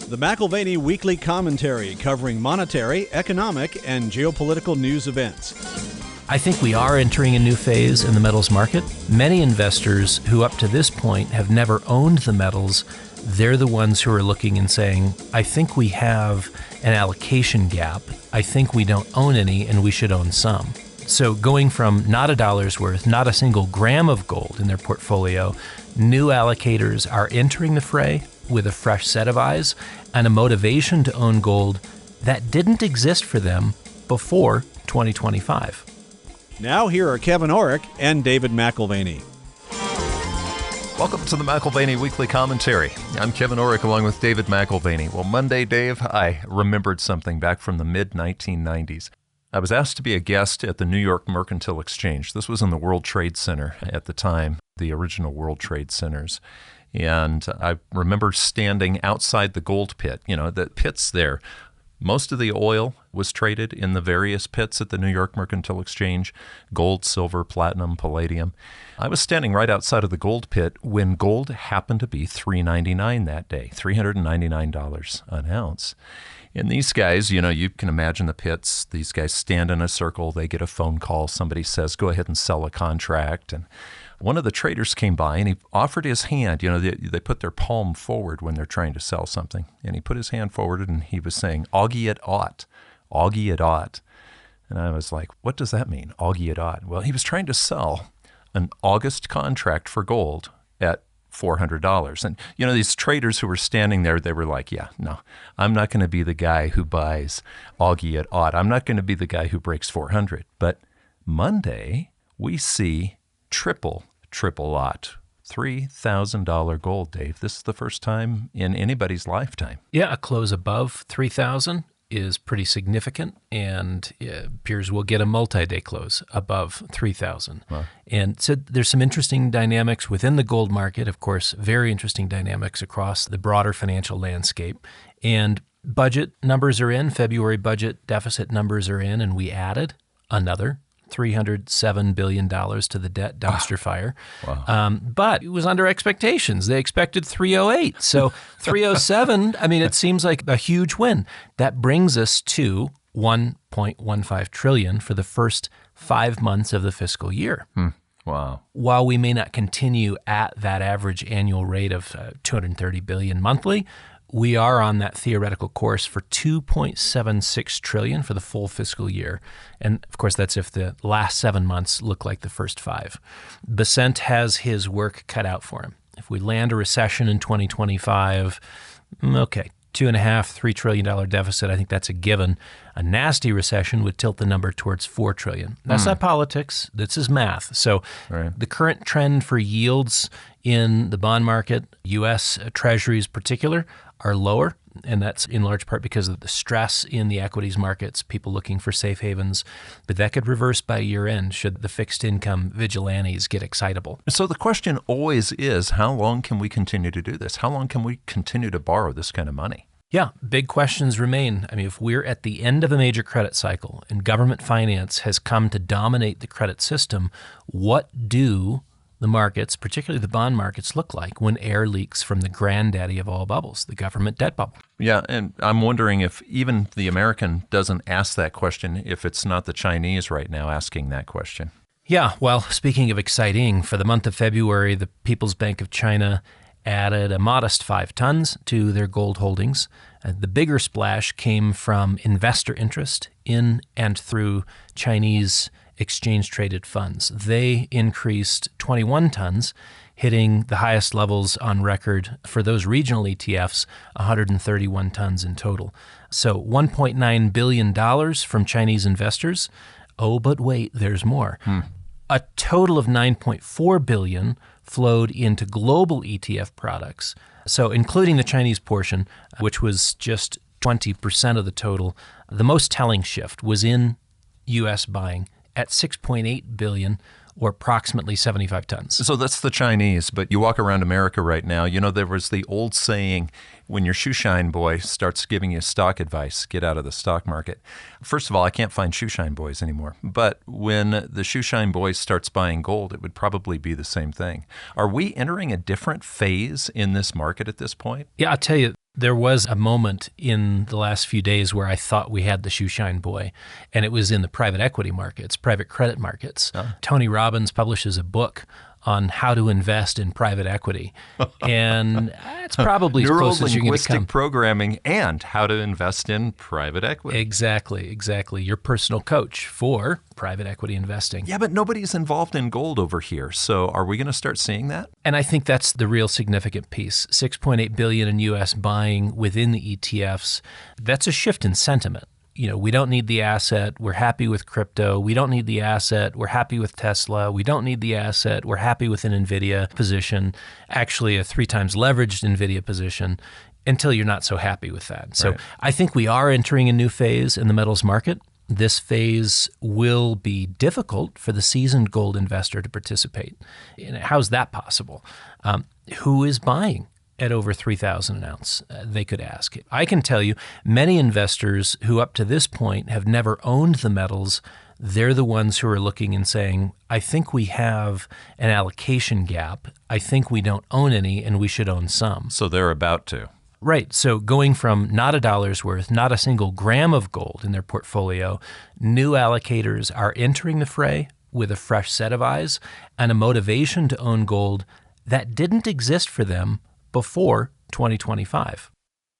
The McAlvany Weekly Commentary, covering monetary, economic, and geopolitical news events. I think we are entering a new phase in the metals market. Many investors who up to this point have never owned the metals, they're the ones who are looking and saying, I think we have an allocation gap. I think we don't own any and we should own some. So going from not a dollar's worth, not a single gram of gold in their portfolio, new allocators are entering the fray with a fresh set of eyes and a motivation to own gold that didn't exist for them before 2025. Now here are Kevin Orrick and David McAlvany. Welcome to the McAlvany Weekly Commentary. I'm Kevin Orrick along with David McAlvany. Well, Monday, Dave, I remembered something back from the mid-1990s. I was asked to be a guest at the New York Mercantile Exchange. This was in the World Trade Center at the time, the original World Trade Centers. And I remember standing outside the gold pit, the pits there. Most of the oil was traded in the various pits at the New York Mercantile Exchange: gold, silver, platinum, palladium. I was standing right outside of the gold pit when gold happened to be $3.99 that day, $399 an ounce. And these guys, you can imagine the pits. These guys stand in a circle. They get a phone call. Somebody says, go ahead and sell a contract. And one of the traders came by and he offered his hand. They put their palm forward when they're trying to sell something. And he put his hand forward and he was saying, Augie it ought. Augie it ought. And I was like, what does that mean, Augie it ought? Well, he was trying to sell an August contract for gold at $400. And, these traders who were standing there, they were like, yeah, no, I'm not going to be the guy who buys Augie at ought. I'm not going to be the guy who breaks 400. But Monday, we see triple ought. $3,000 gold, Dave. This is the first time in anybody's lifetime. Yeah, a close above 3,000 is pretty significant, and it appears we'll get a multi-day close above 3,000. Wow. And so there's some interesting dynamics within the gold market, of course, very interesting dynamics across the broader financial landscape. And budget numbers are in, February budget deficit numbers are in, and we added another $307 billion to the debt dumpster fire. Wow. But it was under expectations. They expected 308. So 307, it seems like a huge win. That brings us to $1.15 trillion for the first 5 months of the fiscal year. Wow. While we may not continue at that average annual rate of $230 billion monthly, we are on that theoretical course for $2.76 trillion for the full fiscal year. And of course, that's if the last 7 months look like the first 5. Besant has his work cut out for him. If we land a recession in 2025, okay, $2.5–3 trillion deficit, I think that's a given. A nasty recession would tilt the number towards $4 trillion. That's not politics. This is math. So The current trend for yields in the bond market, U.S. Treasuries in particular, are lower. And that's in large part because of the stress in the equities markets, people looking for safe havens. But that could reverse by year end should the fixed income vigilantes get excitable. So the question always is, how long can we continue to do this? How long can we continue to borrow this kind of money? Yeah, big questions remain. If we're at the end of a major credit cycle and government finance has come to dominate the credit system, what do the markets, particularly the bond markets, look like when air leaks from the granddaddy of all bubbles, the government debt bubble? Yeah, and I'm wondering if even the American doesn't ask that question, if it's not the Chinese right now asking that question. Yeah, well, speaking of exciting, for the month of February, the People's Bank of China added a modest 5 tons to their gold holdings. The bigger splash came from investor interest in and through Chinese exchange-traded funds. They increased 21 tons, hitting the highest levels on record for those regional ETFs, 131 tons in total. So $1.9 billion from Chinese investors. Oh, but wait, there's more. A total of $9.4 billion flowed into global ETF products. So including the Chinese portion, which was just 20% of the total, the most telling shift was in U.S. buying at $6.8 billion, or approximately 75 tons. So that's the Chinese, but you walk around America right now, there was the old saying, when your shoeshine boy starts giving you stock advice, get out of the stock market. First of all, I can't find shoeshine boys anymore, but when the shoeshine boy starts buying gold, it would probably be the same thing. Are we entering a different phase in this market at this point? Yeah, I'll tell you, There was a moment in the last few days where I thought we had the shoeshine boy, and it was in the private equity markets, private credit markets. Tony Robbins publishes a book on how to invest in private equity, and it's probably as close as you're going to come. Neuro-linguistic programming and how to invest in private equity. Exactly. Your personal coach for private equity investing. Yeah, but nobody's involved in gold over here, so are we going to start seeing that? And I think that's the real significant piece. $6.8 billion in U.S. buying within the ETFs. That's a shift in sentiment. We don't need the asset. We're happy with crypto. We don't need the asset. We're happy with Tesla. We don't need the asset. We're happy with an NVIDIA position, actually a 3 times leveraged NVIDIA position, until you're not so happy with that. So I think we are entering a new phase in the metals market. This phase will be difficult for the seasoned gold investor to participate. How's that possible? Who is buying at over 3,000 an ounce, they could ask. I can tell you, many investors who up to this point have never owned the metals, they're the ones who are looking and saying, I think we have an allocation gap. I think we don't own any and we should own some. So they're about to. Right. So going from not $1's worth, not a single gram of gold in their portfolio, new allocators are entering the fray with a fresh set of eyes and a motivation to own gold that didn't exist for them before 2025.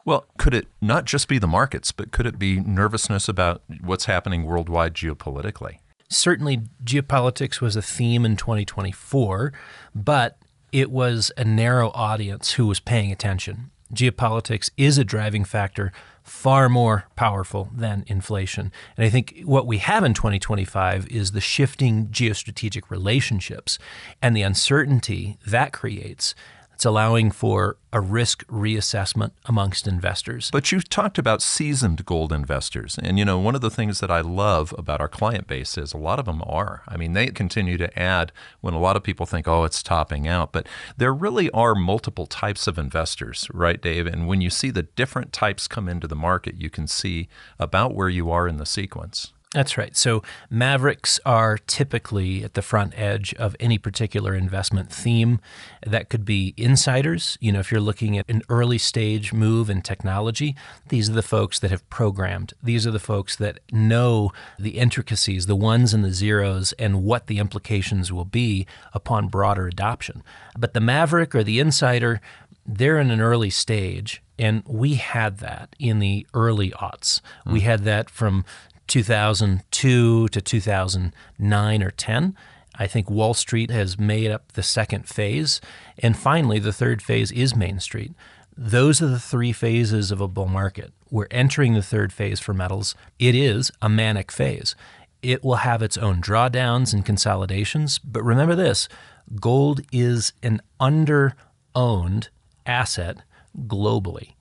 Well, could it not just be the markets, but could it be nervousness about what's happening worldwide geopolitically? Certainly, geopolitics was a theme in 2024, but it was a narrow audience who was paying attention. Geopolitics is a driving factor far more powerful than inflation. And I think what we have in 2025 is the shifting geostrategic relationships and the uncertainty that creates. It's allowing for a risk reassessment amongst investors. But you talked about seasoned gold investors. And, one of the things that I love about our client base is a lot of them are. I mean, they continue to add when a lot of people think, it's topping out. But there really are multiple types of investors, right, Dave? And when you see the different types come into the market, you can see about where you are in the sequence. That's right. So mavericks are typically at the front edge of any particular investment theme. That could be insiders. If you're looking at an early stage move in technology, these are the folks that have programmed. These are the folks that know the intricacies, the ones and the zeros, and what the implications will be upon broader adoption. But the maverick or the insider, they're in an early stage, and we had that in the early aughts. We had that from 2002 to 2009 or 10. I think Wall Street has made up the second phase. And finally, the third phase is Main Street. Those are the 3 phases of a bull market. We're entering the third phase for metals. It is a manic phase. It will have its own drawdowns and consolidations. But remember this, gold is an under-owned asset globally.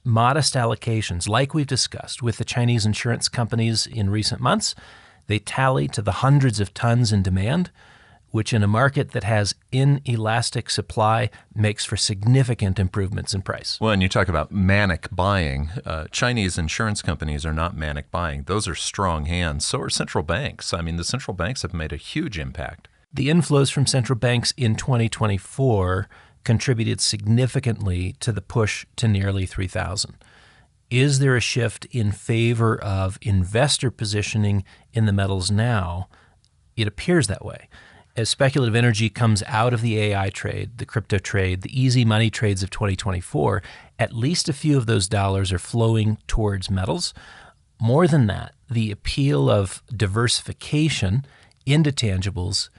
Modest allocations, like we've discussed with the Chinese insurance companies in recent months, they tally to the hundreds of tons in demand, which in a market that has inelastic supply makes for significant improvements in price. Well, and you talk about manic buying. Chinese insurance companies are not manic buying. Those are strong hands. So are central banks. I mean, the central banks have made a huge impact. The inflows from central banks in 2024 contributed significantly to the push to nearly 3,000. Is there a shift in favor of investor positioning in the metals now? It appears that way. As speculative energy comes out of the AI trade, the crypto trade, the easy money trades of 2024, at least a few of those dollars are flowing towards metals. More than that, the appeal of diversification into tangibles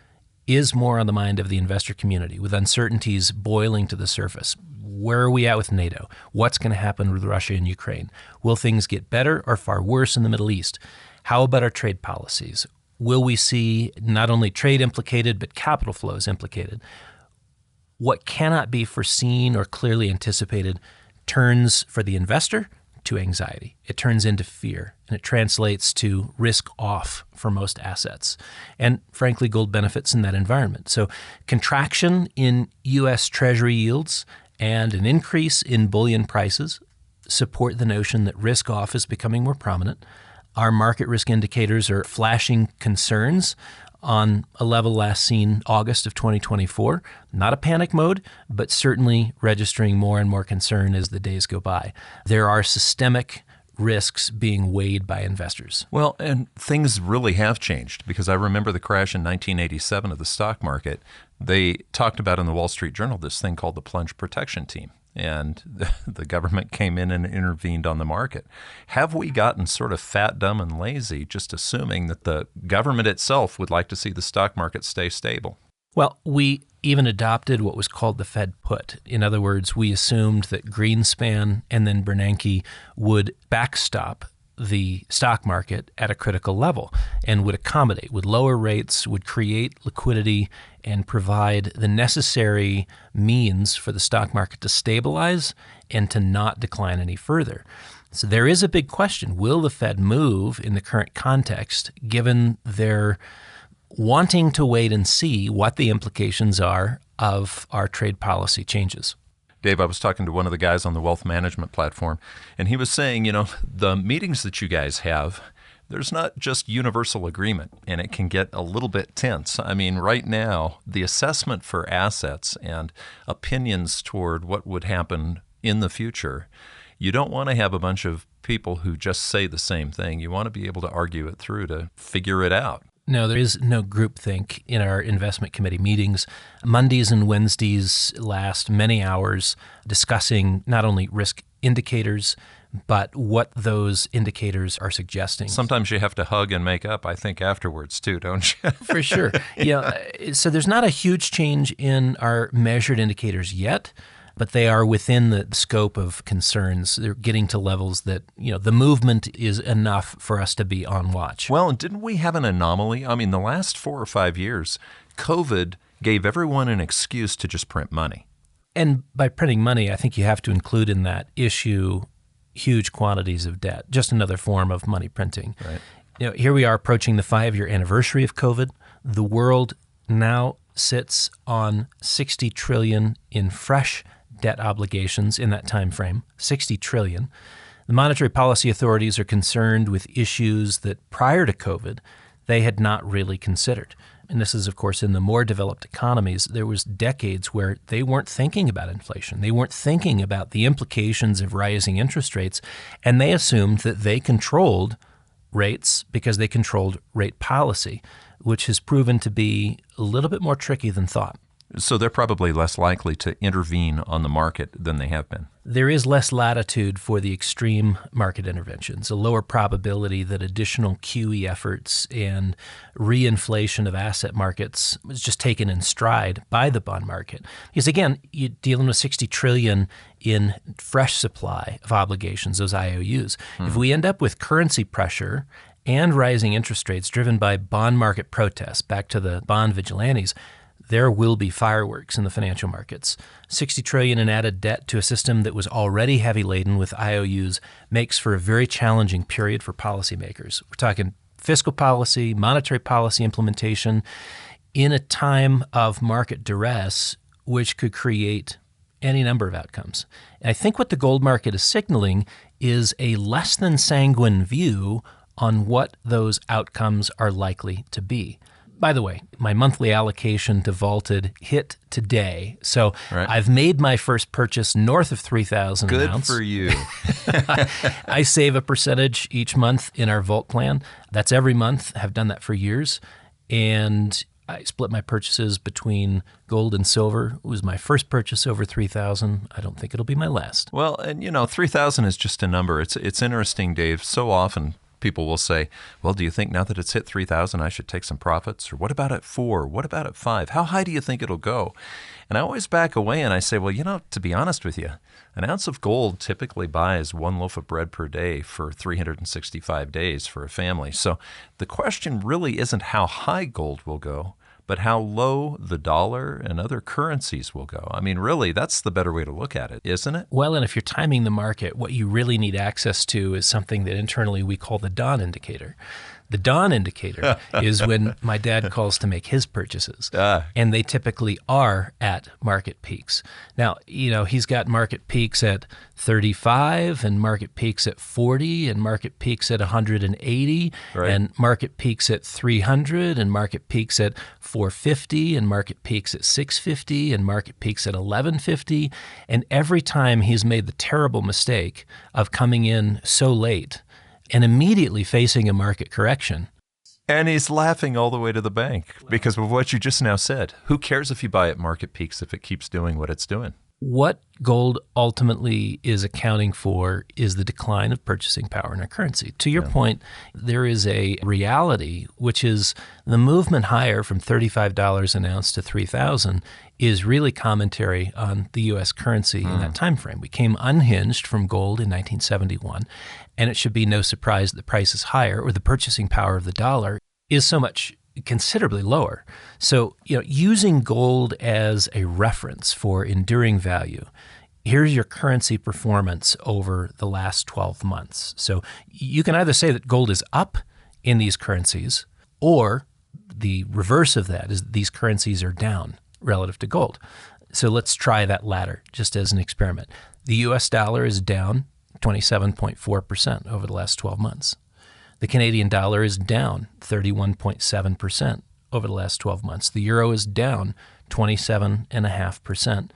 is more on the mind of the investor community, with uncertainties boiling to the surface. Where are we at with NATO? What's going to happen with Russia and Ukraine? Will things get better or far worse in the Middle East? How about our trade policies? Will we see not only trade implicated, but capital flows implicated? What cannot be foreseen or clearly anticipated turns for the investor to anxiety. It turns into fear, and it translates to risk off for most assets. And frankly, gold benefits in that environment. So contraction in U.S. Treasury yields and an increase in bullion prices support the notion that risk off is becoming more prominent. Our market risk indicators are flashing concerns on a level last seen August of 2024. Not a panic mode, but certainly registering more and more concern as the days go by. There are systemic risks being weighed by investors. Well, and things really have changed, because I remember the crash in 1987 of the stock market. They talked about in the Wall Street Journal this thing called the plunge protection team, and the government came in and intervened on the market. Have we gotten sort of fat, dumb, and lazy, just assuming that the government itself would like to see the stock market stay stable? Well, we even adopted what was called the Fed put. In other words, we assumed that Greenspan and then Bernanke would backstop the stock market at a critical level and would accommodate, would lower rates, would create liquidity, and provide the necessary means for the stock market to stabilize and to not decline any further. So there is a big question. Will the Fed move in the current context, given their wanting to wait and see what the implications are of our trade policy changes? Dave, I was talking to one of the guys on the wealth management platform, and he was saying, the meetings that you guys have, there's not just universal agreement, and it can get a little bit tense. I mean, right now, the assessment for assets and opinions toward what would happen in the future, you don't want to have a bunch of people who just say the same thing. You want to be able to argue it through to figure it out. No, there is no groupthink in our investment committee meetings. Mondays and Wednesdays last many hours discussing not only risk indicators, but what those indicators are suggesting. Sometimes you have to hug and make up, I think, afterwards too, don't you? For sure. So there's not a huge change in our measured indicators yet, but they are within the scope of concerns. They're getting to levels that, the movement is enough for us to be on watch. Well, and didn't we have an anomaly? I mean, the last 4 or 5 years, COVID gave everyone an excuse to just print money. And by printing money, I think you have to include in that issue huge quantities of debt, just another form of money printing. Right. Here we are approaching the 5-year anniversary of COVID. The world now sits on $60 trillion in fresh debt obligations in that time frame, $60 trillion. The monetary policy authorities are concerned with issues that prior to COVID, they had not really considered. And this is, of course, in the more developed economies, there was decades where they weren't thinking about inflation. They weren't thinking about the implications of rising interest rates, and they assumed that they controlled rates because they controlled rate policy, which has proven to be a little bit more tricky than thought. So they're probably less likely to intervene on the market than they have been. There is less latitude for the extreme market interventions, a lower probability that additional QE efforts and reinflation of asset markets is just taken in stride by the bond market. Because again, you're dealing with $60 trillion in fresh supply of obligations, those IOUs. If we end up with currency pressure and rising interest rates driven by bond market protests, back to the bond vigilantes, there will be fireworks in the financial markets. $60 trillion in added debt to a system that was already heavy laden with IOUs makes for a very challenging period for policymakers. We're talking fiscal policy, monetary policy implementation in a time of market duress, which could create any number of outcomes. And I think what the gold market is signaling is a less than sanguine view on what those outcomes are likely to be. By the way, my monthly allocation to vaulted hit today. So Right. I've made my first purchase north of 3,000 an Good ounce. for you. I save a percentage each month in our vault plan. That's every month. Have done that for years. And I split my purchases between gold and silver. It was my first purchase over 3,000. I don't think it'll be my last. Well, and 3,000 is just a number. It's interesting, Dave. So often people will say, well, do you think now that it's hit 3,000, I should take some profits? Or what about at 4? What about at 5? How high do you think it'll go? And I always back away and I say, well, to be honest with you, an ounce of gold typically buys 1 loaf of bread per day for 365 days for a family. So the question really isn't how high gold will go, but how low the dollar and other currencies will go. I mean, really, that's the better way to look at it, isn't it? Well, and if you're timing the market, what you really need access to is something that internally we call the dawn indicator. The dawn indicator is when my dad calls to make his purchases. And they typically are at market peaks. Now, he's got market peaks at 35 and market peaks at 40 and market peaks at 180 and market peaks at 300 and market peaks at 450 and market peaks at 650 and market peaks at 1150. And every time he's made the terrible mistake of coming in so late and immediately facing a market correction. And he's laughing all the way to the bank because of what you just now said. Who cares if you buy at market peaks if it keeps doing what it's doing? What gold ultimately is accounting for is the decline of purchasing power in our currency. To your point, there is a reality, which is the movement higher from $35 an ounce to $3,000 is really commentary on the U.S. currency in that time frame. We came unhinged from gold in 1971, and it should be no surprise that the price is higher, or the purchasing power of the dollar is so much considerably lower. So, using gold as a reference for enduring value, here's your currency performance over the last 12 months. So you can either say that gold is up in these currencies, or the reverse of that is that these currencies are down relative to gold. So let's try that latter just as an experiment. The US dollar is down 27.4% over the last 12 months. The Canadian dollar is down 31.7% over the last 12 months. The euro is down 27.5%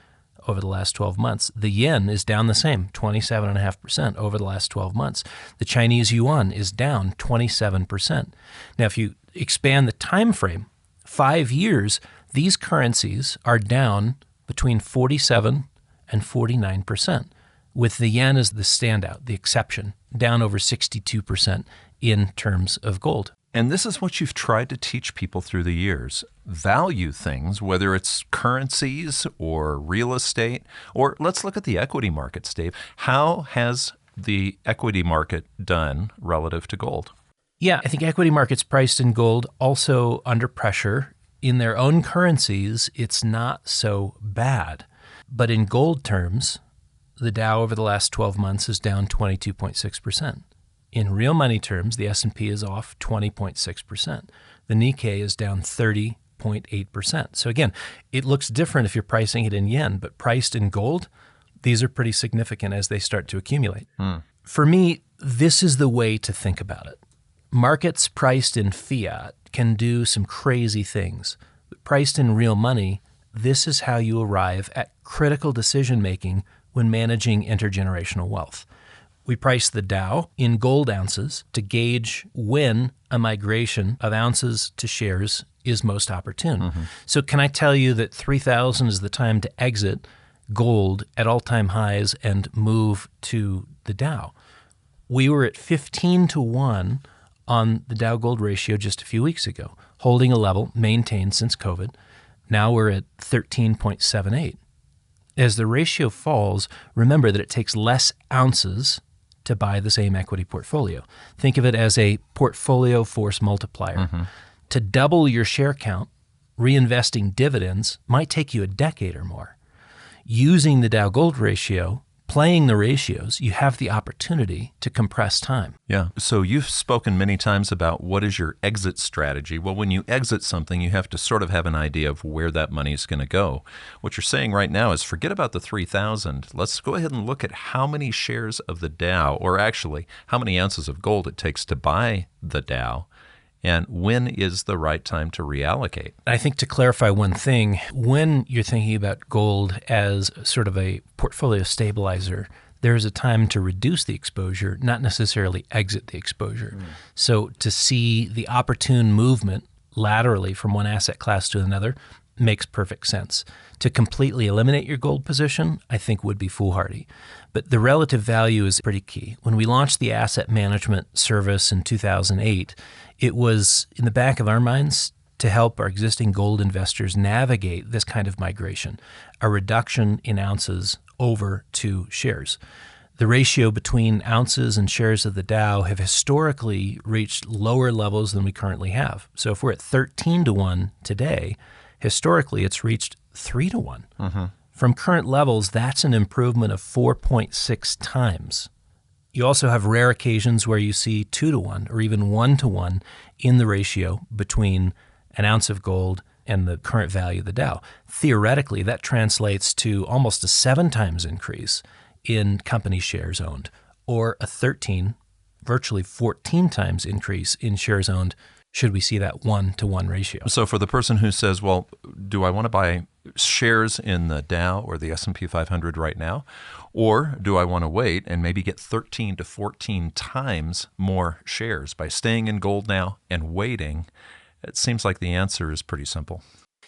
over the last 12 months. The yen is down the same, 27.5% over the last 12 months. The Chinese yuan is down 27%. Now, if you expand the time frame, 5 years, these currencies are down between 47 and 49%, with the yen as the standout, the exception, down over 62% in terms of gold. And this is what you've tried to teach people through the years. Value things, whether it's currencies or real estate, or let's look at the equity markets, Dave. How has the equity market done relative to gold? Yeah, I think equity markets priced in gold also under pressure. In their own currencies, it's not so bad. But in gold terms, the Dow over the last 12 months is down 22.6%. In real money terms, the S&P is off 20.6%. The Nikkei is down 30.8%. So again, it looks different if you're pricing it in yen, but priced in gold, these are pretty significant as they start to accumulate. For me, this is the way to think about it. Markets priced in fiat can do some crazy things. But priced in real money, this is how you arrive at critical decision-making when managing intergenerational wealth. We price the Dow in gold ounces to gauge when a migration of ounces to shares is most opportune. So can I tell you that 3,000 is the time to exit gold at all-time highs and move to the Dow? We were at 15 to 1 on the Dow gold ratio just a few weeks ago, holding a level maintained since COVID. Now we're at 13.78. As the ratio falls, remember that it takes less ounces to buy the same equity portfolio. Think of it as a portfolio force multiplier. To double your share count, reinvesting dividends might take you a decade or more. Using the Dow gold ratio, playing the ratios, you have the opportunity to compress time. Yeah. So you've spoken many times about what is your exit strategy. Well, when you exit something, you have to sort of have an idea of where that money is going to go. What you're saying right now is forget about the 3,000. Let's go ahead and look at how many shares of the Dow, or actually how many ounces of gold it takes to buy the Dow, and when is the right time to reallocate? I think to clarify one thing, when you're thinking about gold as sort of a portfolio stabilizer, there's a time to reduce the exposure, not necessarily exit the exposure. So to see the opportune movement laterally from one asset class to another makes perfect sense. To completely eliminate your gold position, I think would be foolhardy. But the relative value is pretty key. When we launched the asset management service in 2008, it was in the back of our minds to help our existing gold investors navigate this kind of migration, a reduction in ounces over to shares. The ratio between ounces and shares of the Dow have historically reached lower levels than we currently have. So if we're at 13 to 1 today, historically it's reached 3 to 1. From current levels, that's an improvement of 4.6 times You also have rare occasions where you see 2 to 1 or even 1 to 1 in the ratio between an ounce of gold and the current value of the Dow. Theoretically, that translates to almost a 7 times increase in company shares owned, or a 13, virtually 14 times increase in shares owned should we see that 1 to 1 ratio. So for the person who says, well, do I want to buy shares in the Dow or the S&P 500 right now? Or do I want to wait and maybe get 13 to 14 times more shares by staying in gold now and waiting? It seems like the answer is pretty simple.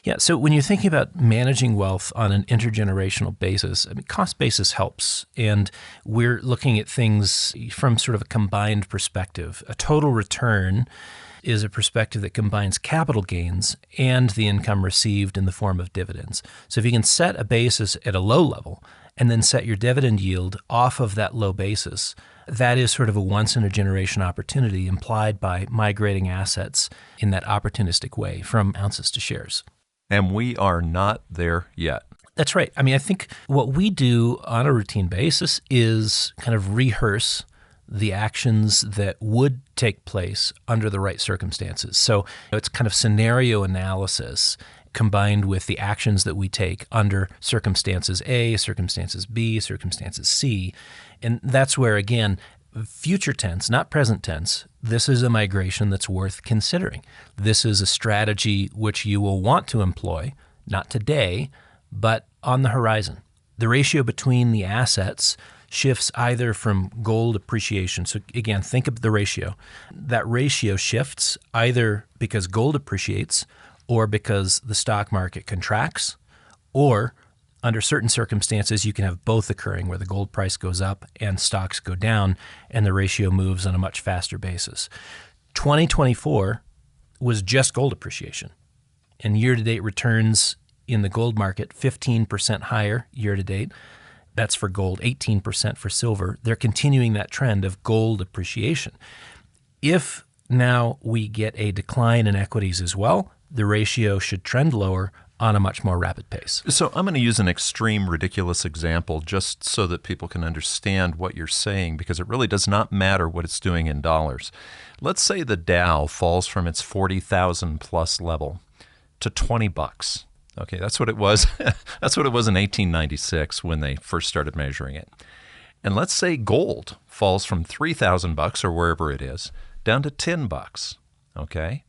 Yeah, so when you're thinking about managing wealth on an intergenerational basis, I mean, cost basis helps. And we're looking at things from sort of a combined perspective. A total return is a perspective that combines capital gains and the income received in the form of dividends. So if you can set a basis at a low level and then set your dividend yield off of that low basis, that is sort of a once-in-a-generation opportunity implied by migrating assets in that opportunistic way from ounces to shares. And we are not there yet. That's right. I mean, I think what we do on a routine basis is kind of rehearse the actions that would take place under the right circumstances. So it's kind of scenario analysis combined with the actions that we take under circumstances A, circumstances B, circumstances C. And that's where, again, future tense, not present tense, this is a migration that's worth considering. This is a strategy which you will want to employ, not today, but on the horizon. The ratio between the assets shifts either from gold appreciation. So again, think of the ratio. That ratio shifts either because gold appreciates or because the stock market contracts, or under certain circumstances, you can have both occurring where the gold price goes up and stocks go down and the ratio moves on a much faster basis. 2024 was just gold appreciation. And year-to-date returns in the gold market, 15% higher year-to-date. That's for gold, 18% for silver. They're continuing that trend of gold appreciation. If now we get a decline in equities as well, the ratio should trend lower on a much more rapid pace. So I'm going to use an extreme, ridiculous example just so that people can understand what you're saying, because it really does not matter what it's doing in dollars. Let's say the Dow falls from its 40,000 plus level to $20. Okay, that's what it was. That's what it was in 1896 when they first started measuring it. And let's say gold falls from $3,000 or wherever it is down to $10. Okay,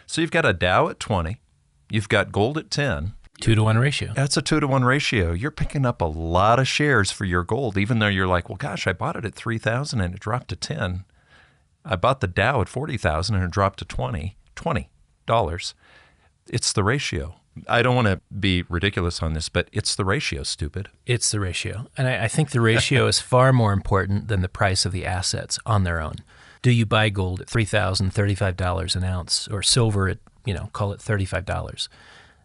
so you've got a Dow at 20. You've got gold at 10. 2 to 1 ratio. That's a 2 to 1 ratio. You're picking up a lot of shares for your gold, even though you're like, well, gosh, I bought it at 3,000 and it dropped to 10. I bought the Dow at 40,000 and it dropped to $20. It's the ratio. I don't want to be ridiculous on this, but it's the ratio, stupid. It's the ratio. And I think the ratio is far more important than the price of the assets on their own. Do you buy gold at $3,000, $35 an ounce, or silver at, call it $35?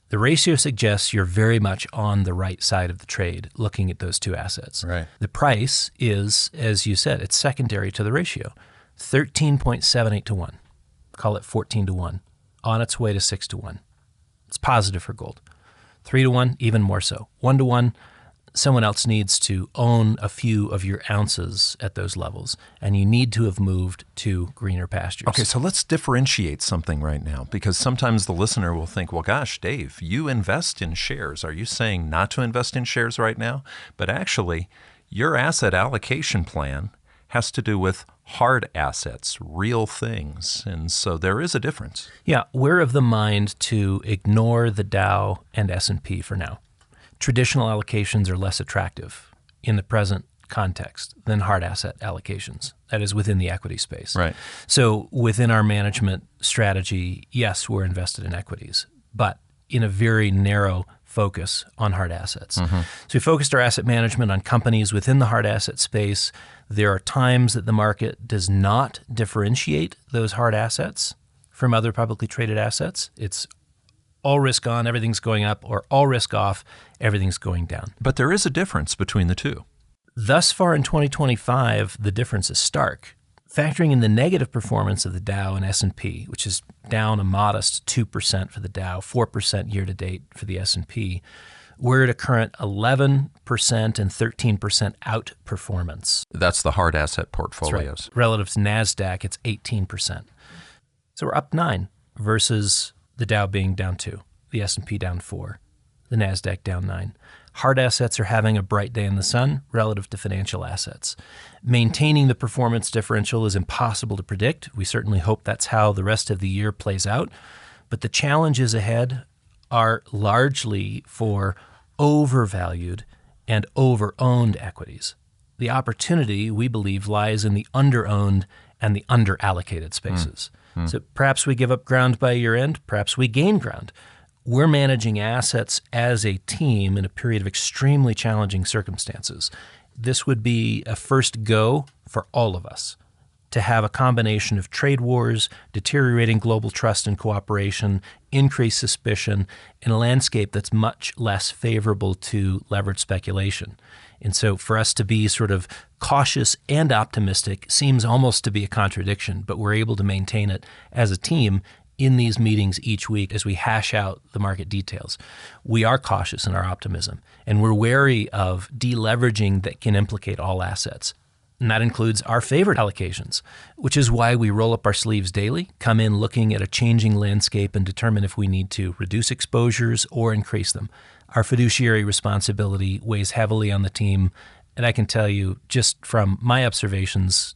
The ratio suggests you're very much on the right side of the trade looking at those two assets. Right. The price is, as you said, it's secondary to the ratio. 13.78 to 1. Call it 14 to 1. On its way to 6 to 1. It's positive for gold. 3 to 1, even more so. 1 to 1, someone else needs to own a few of your ounces at those levels, and you need to have moved to greener pastures. Okay, so let's differentiate something right now, because sometimes the listener will think, well, gosh, Dave, you invest in shares. Are you saying not to invest in shares right now? But actually, your asset allocation plan has to do with hard assets, real things. And so there is a difference. Yeah, we're of the mind to ignore the Dow and S&P for now. Traditional allocations are less attractive in the present context than hard asset allocations. That is within the equity space. Right. So within our management strategy, yes, we're invested in equities, but in a very narrow focus on hard assets. Mm-hmm. So we focused our asset management on companies within the hard asset space. There are times that the market does not differentiate those hard assets from other publicly traded assets. It's all risk on, everything's going up, or all risk off, everything's going down. But there is a difference between the two. Thus far in 2025, the difference is stark. Factoring in the negative performance of the Dow and S&P, which is down a modest 2% for the Dow, 4% year-to-date for the S&P, We're at a current 11% and 13% outperformance. That's the hard asset portfolios. That's right. Relative to NASDAQ, it's 18%. So we're up 9 versus the Dow being down 2, the S&P down 4, the NASDAQ down 9. Hard assets are having a bright day in the sun relative to financial assets. Maintaining the performance differential is impossible to predict. We certainly hope that's how the rest of the year plays out. But the challenges ahead are largely for overvalued and over-owned equities. The opportunity, we believe, lies in the under-owned and the under-allocated spaces. So perhaps we give up ground by year-end, perhaps we gain ground. We're managing assets as a team in a period of extremely challenging circumstances. This would be a first go for all of us to have a combination of trade wars, deteriorating global trust and cooperation, increased suspicion, in a landscape that's much less favorable to leveraged speculation. And so for us to be sort of cautious and optimistic seems almost to be a contradiction, but we're able to maintain it as a team in these meetings each week as we hash out the market details. We are cautious in our optimism, and we're wary of deleveraging that can implicate all assets. And that includes our favorite allocations, which is why we roll up our sleeves daily, come in looking at a changing landscape and determine if we need to reduce exposures or increase them. Our fiduciary responsibility weighs heavily on the team, and I can tell you just from my observations,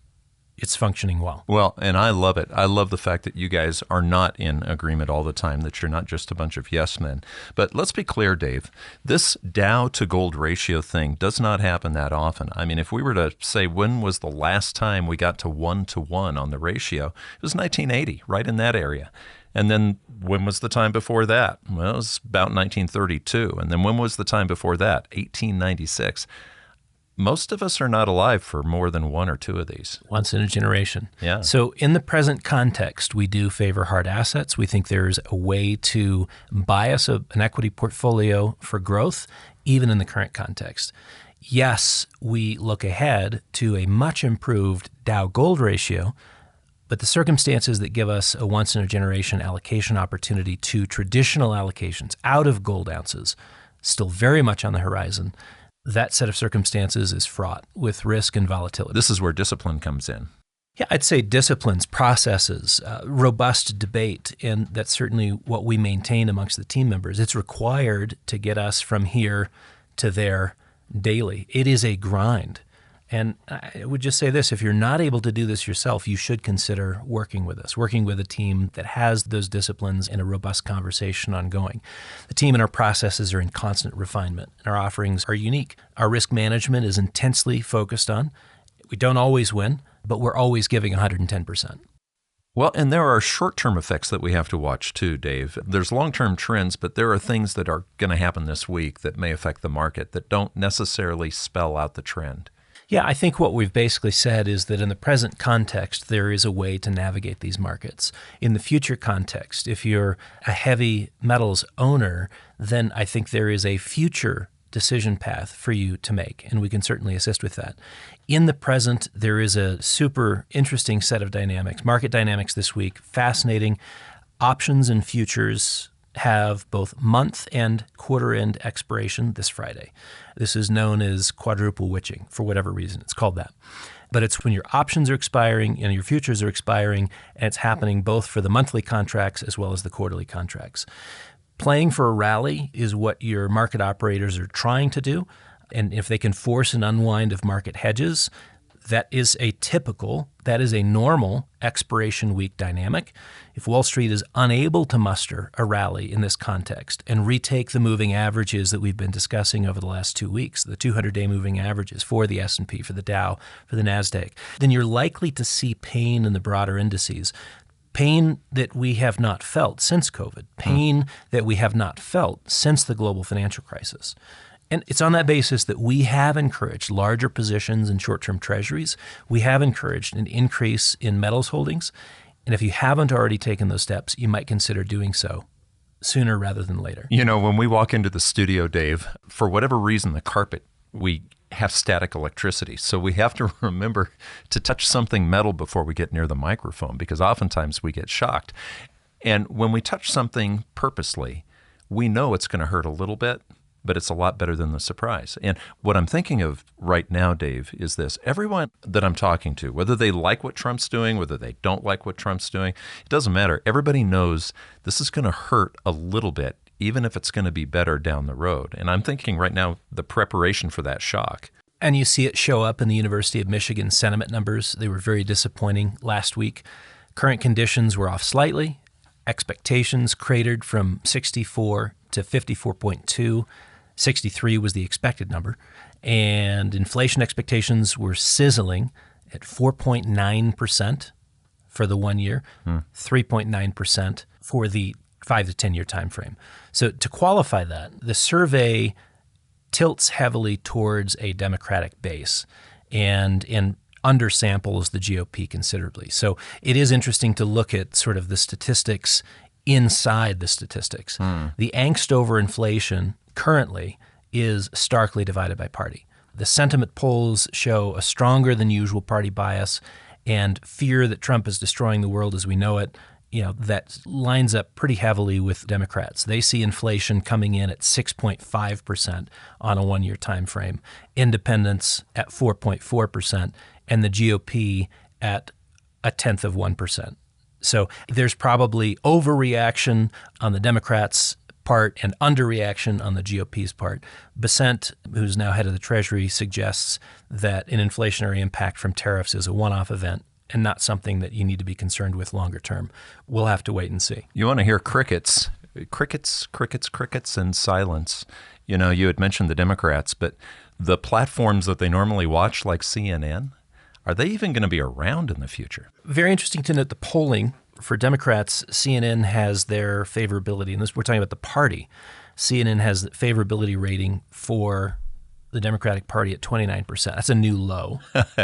it's functioning well. Well, and I love it. I love the fact that you guys are not in agreement all the time, that you're not just a bunch of yes men. But let's be clear, Dave, this Dow to gold ratio thing does not happen that often. I mean, if we were to say when was the last time we got to 1-to-1 on the ratio, it was 1980, right in that area. And then when was the time before that? Well, it was about 1932. And then when was the time before that? 1896. Most of us are not alive for more than one or two of these. Once in a generation. Yeah. So in the present context, we do favor hard assets. We think there's a way to bias an equity portfolio for growth, even in the current context. Yes, we look ahead to a much improved Dow gold ratio, but the circumstances that give us a once in a generation allocation opportunity to traditional allocations out of gold ounces still very much on the horizon. That set of circumstances is fraught with risk and volatility. This is where discipline comes in. Yeah, I'd say disciplines, processes, robust debate, and that's certainly what we maintain amongst the team members. It's required to get us from here to there daily. It is a grind. And I would just say this, if you're not able to do this yourself, you should consider working with us, working with a team that has those disciplines and a robust conversation ongoing. The team and our processes are in constant refinement, and our offerings are unique. Our risk management is intensely focused on. We don't always win, but we're always giving 110%. Well, and there are short-term effects that we have to watch too, Dave. There's long-term trends, but there are things that are going to happen this week that may affect the market that don't necessarily spell out the trend. Yeah, I think what we've basically said is that in the present context, there is a way to navigate these markets. In the future context, if you're a heavy metals owner, then I think there is a future decision path for you to make, and we can certainly assist with that. In the present, there is a super interesting set of dynamics, market dynamics this week, fascinating. Options and futures have both month and quarter end expiration this Friday. This is known as quadruple witching for whatever reason. It's called that. But it's when your options are expiring and your futures are expiring, and it's happening both for the monthly contracts as well as the quarterly contracts. Playing for a rally is what your market operators are trying to do. And if they can force an unwind of market hedges, that is a normal expiration week dynamic. If Wall Street is unable to muster a rally in this context and retake the moving averages that we've been discussing over the last 2 weeks, the 200-day moving averages for the S&P, for the Dow, for the NASDAQ, then you're likely to see pain in the broader indices. Pain that we have not felt since COVID, pain that we have not felt since the global financial crisis. And it's on that basis that we have encouraged larger positions in short-term treasuries. We have encouraged an increase in metals holdings. And if you haven't already taken those steps, you might consider doing so sooner rather than later. You know, when we walk into the studio, Dave, for whatever reason, the carpet, we have static electricity. So we have to remember to touch something metal before we get near the microphone, because oftentimes we get shocked. And when we touch something purposely, we know it's going to hurt a little bit, but it's a lot better than the surprise. And what I'm thinking of right now, Dave, is this. Everyone that I'm talking to, whether they like what Trump's doing, whether they don't like what Trump's doing, it doesn't matter. Everybody knows this is going to hurt a little bit, even if it's going to be better down the road. And I'm thinking right now the preparation for that shock. And you see it show up in the University of Michigan sentiment numbers. They were very disappointing last week. Current conditions were off slightly. Expectations cratered from 64 to 54.2. 63 was the expected number. And inflation expectations were sizzling at 4.9% for the 1 year, 3.9% for the 5 to 10 year time frame. So to qualify that, the survey tilts heavily towards a Democratic base and undersamples the GOP considerably. So it is interesting to look at sort of the statistics inside the statistics. The angst over inflation currently is starkly divided by party. The sentiment polls show a stronger than usual party bias and fear that Trump is destroying the world as we know it. That lines up pretty heavily with Democrats. They see inflation coming in at 6.5% on a 1 year time frame, independents at 4.4%, and the GOP at 0.1%. So there's probably overreaction on the Democrats' part and underreaction on the GOP's part. Besant, who's now head of the Treasury, suggests that an inflationary impact from tariffs is a one-off event and not something that you need to be concerned with longer term. We'll have to wait and see. You want to hear crickets, and silence. You had mentioned the Democrats, but the platforms that they normally watch, like CNN, are they even going to be around in the future? Very interesting to note the polling. For Democrats, CNN has their favorability, and we're talking about the party. CNN has the favorability rating for the Democratic Party at 29%. That's a new low.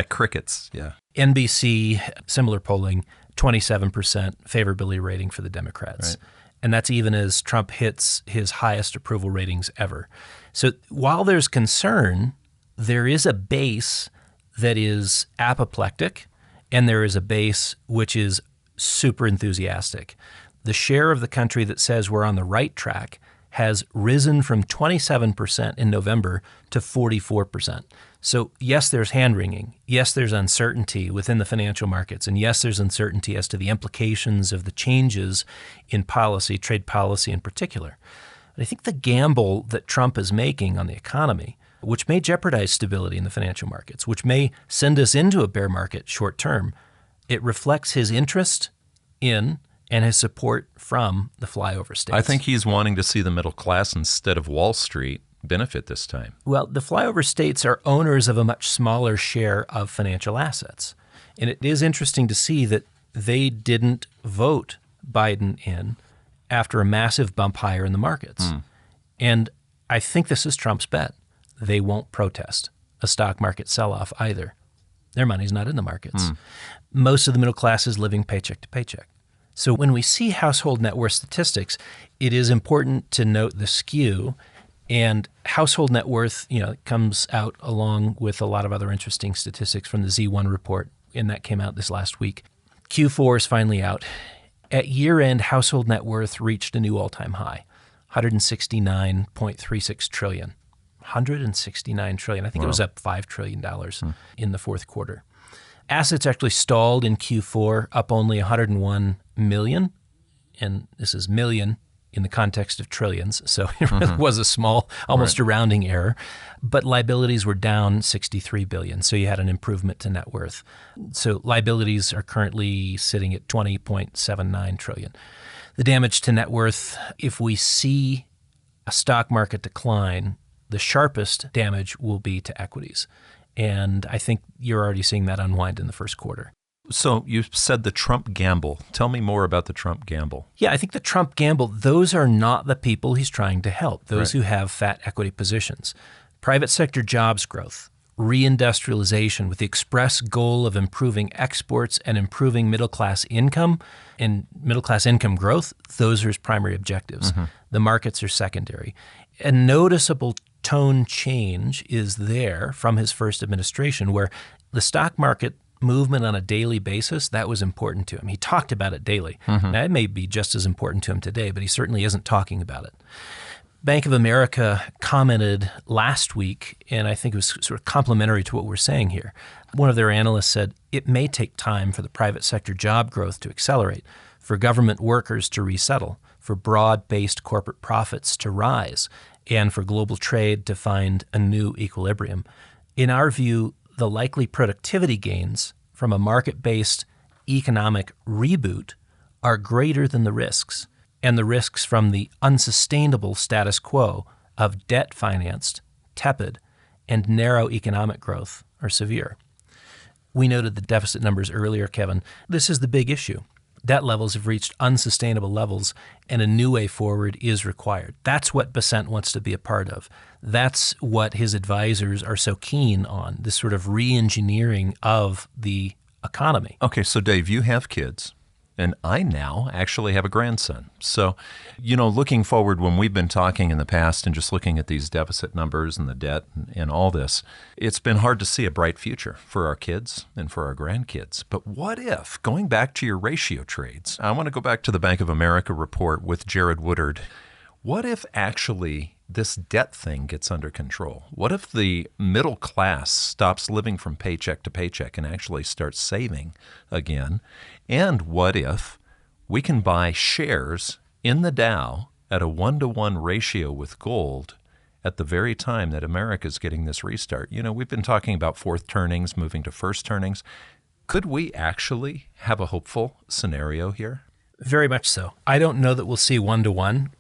Crickets, yeah. NBC, similar polling, 27% favorability rating for the Democrats. Right. And that's even as Trump hits his highest approval ratings ever. So while there's concern, there is a base that is apoplectic, and there is a base which is super enthusiastic. The share of the country that says we're on the right track has risen from 27% in November to 44%. So yes, there's hand-wringing. Yes, there's uncertainty within the financial markets. And yes, there's uncertainty as to the implications of the changes in policy, trade policy in particular. But I think the gamble that Trump is making on the economy, which may jeopardize stability in the financial markets, which may send us into a bear market short term, it reflects his interest in and his support from the flyover states. I think he's wanting to see the middle class instead of Wall Street benefit this time. Well, the flyover states are owners of a much smaller share of financial assets. And it is interesting to see that they didn't vote Biden in after a massive bump higher in the markets. And I think this is Trump's bet. They won't protest a stock market sell-off either. Their money's not in the markets. Most of the middle class is living paycheck to paycheck. So when we see household net worth statistics, it is important to note the skew. And household net worth, comes out along with a lot of other interesting statistics from the Z1 report, and that came out this last week. Q4 is finally out. At year-end, household net worth reached a new all-time high, $169.36 trillion. $169 trillion. I think it was up $5 trillion in the fourth quarter. Assets actually stalled in Q4, up only 101 million, and this is million in the context of trillions, so it really was a small, almost a rounding error. But liabilities were down 63 billion, so you had an improvement to net worth. So liabilities are currently sitting at 20.79 trillion. The damage to net worth, if we see a stock market decline, the sharpest damage will be to equities. And I think you're already seeing that unwind in the first quarter. So you said the Trump gamble. Tell me more about the Trump gamble. Yeah, I think the Trump gamble, those are not the people he's trying to help, those who have fat equity positions. Private sector jobs growth, reindustrialization with the express goal of improving exports and improving middle-class income and middle-class income growth, those are his primary objectives. The markets are secondary. A noticeable tone change is there from his first administration where the stock market movement on a daily basis, that was important to him. He talked about it daily. Now, it may be just as important to him today, but he certainly isn't talking about it. Bank of America commented last week, and I think it was sort of complementary to what we're saying here. One of their analysts said it may take time for the private sector job growth to accelerate, for government workers to resettle, for broad-based corporate profits to rise, and for global trade to find a new equilibrium. In our view, the likely productivity gains from a market-based economic reboot are greater than the risks, and the risks from the unsustainable status quo of debt-financed, tepid, and narrow economic growth are severe. We noted the deficit numbers earlier, Kevin. This is the big issue. Debt levels have reached unsustainable levels, and a new way forward is required. That's what Bessent wants to be a part of. That's what his advisors are so keen on, this sort of re-engineering of the economy. Okay, so Dave, you have kids, and I now actually have a grandson. So, looking forward, when we've been talking in the past and just looking at these deficit numbers and the debt and all this, it's been hard to see a bright future for our kids and for our grandkids. But what if, going back to your ratio trades, I want to go back to the Bank of America report with Jared Woodard. What if actually this debt thing gets under control? What if the middle class stops living from paycheck to paycheck and actually starts saving again? And what if we can buy shares in the Dow at a 1-to-1 ratio with gold at the very time that America is getting this restart? We've been talking about fourth turnings, moving to first turnings. Could we actually have a hopeful scenario here? Very much so. I don't know that we'll see 1-to-1.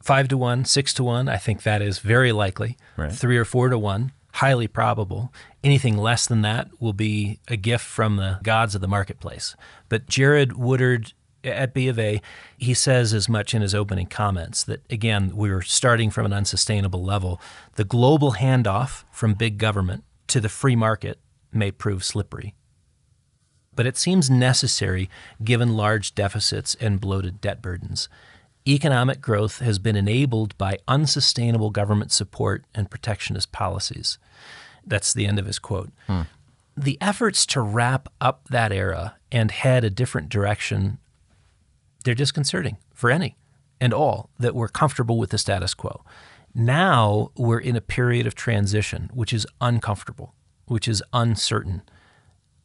5-to-1, 6-to-1, I think that is very likely. Right. 3 or 4-to-1, highly probable. Anything less than that will be a gift from the gods of the marketplace. But Jared Woodard at B of A, he says as much in his opening comments that, again, we're starting from an unsustainable level. The global handoff from big government to the free market may prove slippery. But it seems necessary given large deficits and bloated debt burdens. Economic growth has been enabled by unsustainable government support and protectionist policies. That's the end of his quote. The efforts to wrap up that era and head a different direction, they're disconcerting for any and all that were comfortable with the status quo. Now we're in a period of transition, which is uncomfortable, which is uncertain.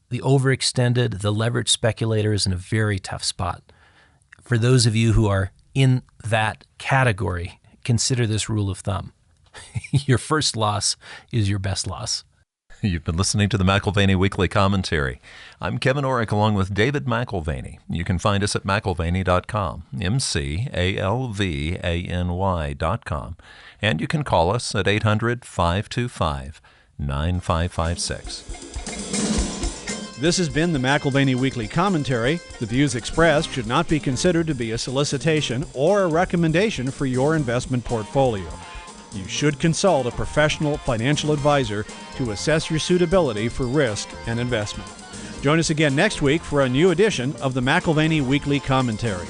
The overextended, the leveraged speculator is in a very tough spot. For those of you who are in that category, consider this rule of thumb. Your first loss is your best loss. You've been listening to the McAlvany Weekly Commentary. I'm Kevin Orrick along with David McAlvany. You can find us at McAlvany.com, McAlvany.com. And you can call us at 800-525-9556. This has been the McAlvany Weekly Commentary. The views expressed should not be considered to be a solicitation or a recommendation for your investment portfolio. You should consult a professional financial advisor to assess your suitability for risk and investment. Join us again next week for a new edition of the McAlvany Weekly Commentary.